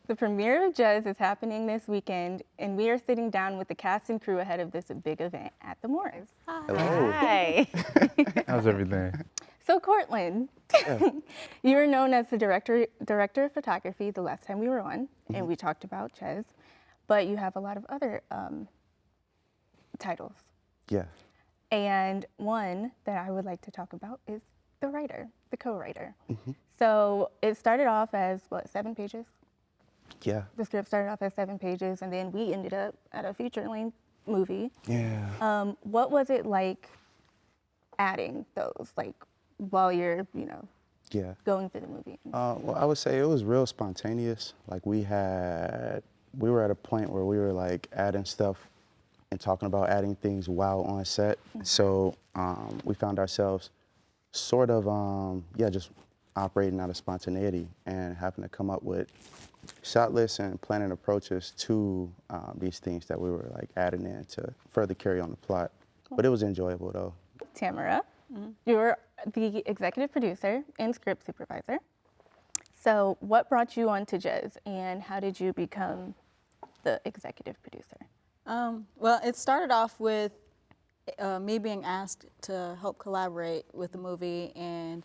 The premiere of JEZ is happening this weekend, and we are sitting down with the cast and crew ahead of this big event at the Moors. Hello. Hi. How's everything? So, Cortland, you were known as the director of photography the last time we were on, and we talked about JEZ, but you have a lot of other titles. Yeah. And one that I would like to talk about is the writer, the co-writer. So it started off as, what, 7 pages? Yeah. The script started off as 7 pages, and then we ended up at a feature-length movie. Yeah. What was it like adding those, like, while you're, Yeah. going through the movie? Well, I would say it was real spontaneous. Like we were at a point where we were like adding stuff and talking about adding things while on set. So we found ourselves sort of, just operating out of spontaneity and having to come up with shot lists and planning approaches to these things that we were like adding in to further carry on the plot. But it was enjoyable though. Tamara, you're the executive producer and script supervisor. So what brought you on to JEZ, and how did you become the executive producer? Well, it started off with me being asked to help collaborate with the movie, and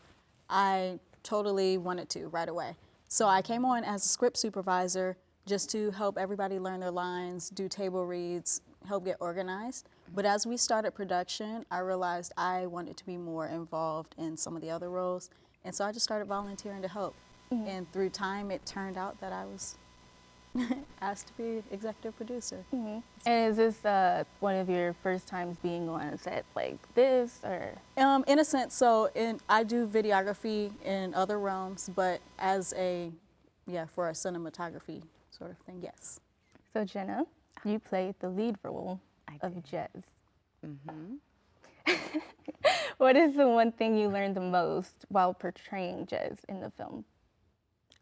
I totally wanted to right away. So I came on as a script supervisor just to help everybody learn their lines, do table reads, help get organized. But as we started production, I realized I wanted to be more involved in some of the other roles, and so I just started volunteering to help. And through time, it turned out that I was asked to be executive producer. And is this one of your first times being on a set like this, or? In a sense, I do videography in other realms, but as for a cinematography sort of thing, yes. So Jenna, you played the lead role of JEZ. What is the one thing you learned the most while portraying JEZ in the film?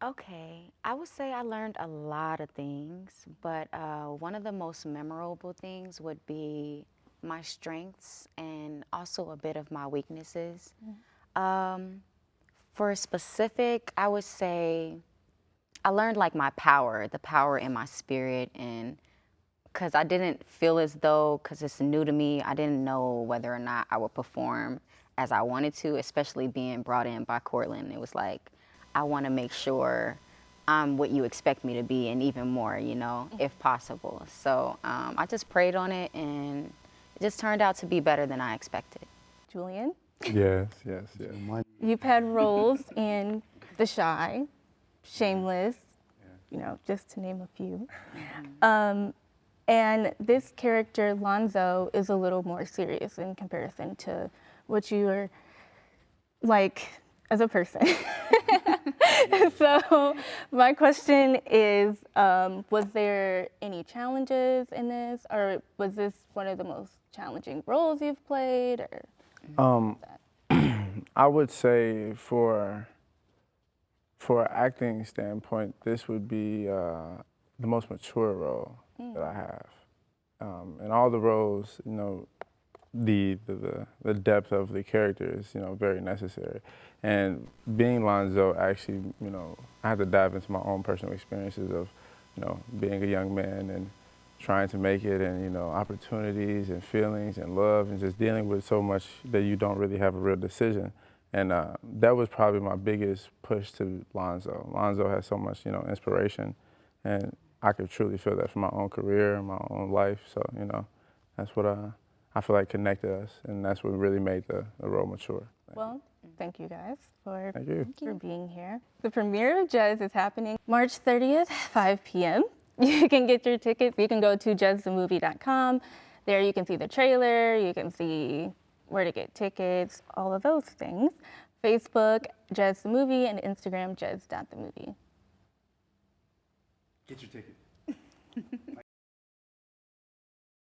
Okay, I would say I learned a lot of things, but one of the most memorable things would be my strengths and also a bit of my weaknesses. For specific, I would say I learned like my power, the power in my spirit, and because I didn't feel as though, because it's new to me, I didn't know whether or not I would perform as I wanted to, especially being brought in by Cortland. It was like, I want to make sure I'm what you expect me to be, and even more, if possible. So I just prayed on it, and it just turned out to be better than I expected. Julian? Yes. You've had roles in The Shy, Shameless, just to name a few. And this character, Lonzo, is a little more serious in comparison to what you are like as a person. So my question is, was there any challenges in this, or was this one of the most challenging roles you've played? Or I would say for an acting standpoint, this would be the most mature role that I have. In all the roles, the depth of the character is, very necessary. And being Lonzo, actually, I had to dive into my own personal experiences of, being a young man and trying to make it, and, opportunities and feelings and love, and just dealing with so much that you don't really have a real decision. And that was probably my biggest push to Lonzo. Lonzo has so much, inspiration, and I could truly feel that from my own career and my own life. So, that's what I feel like connected us, and that's what really made the role mature. Well, thank you guys for for being here. The premiere of JEZ is happening March 30th, 5 p.m. You can get your tickets. You can go to jezthemovie.com. There you can see the trailer. You can see where to get tickets, all of those things. Facebook, JEZ the Movie, and Instagram, jez.themovie. Get your ticket.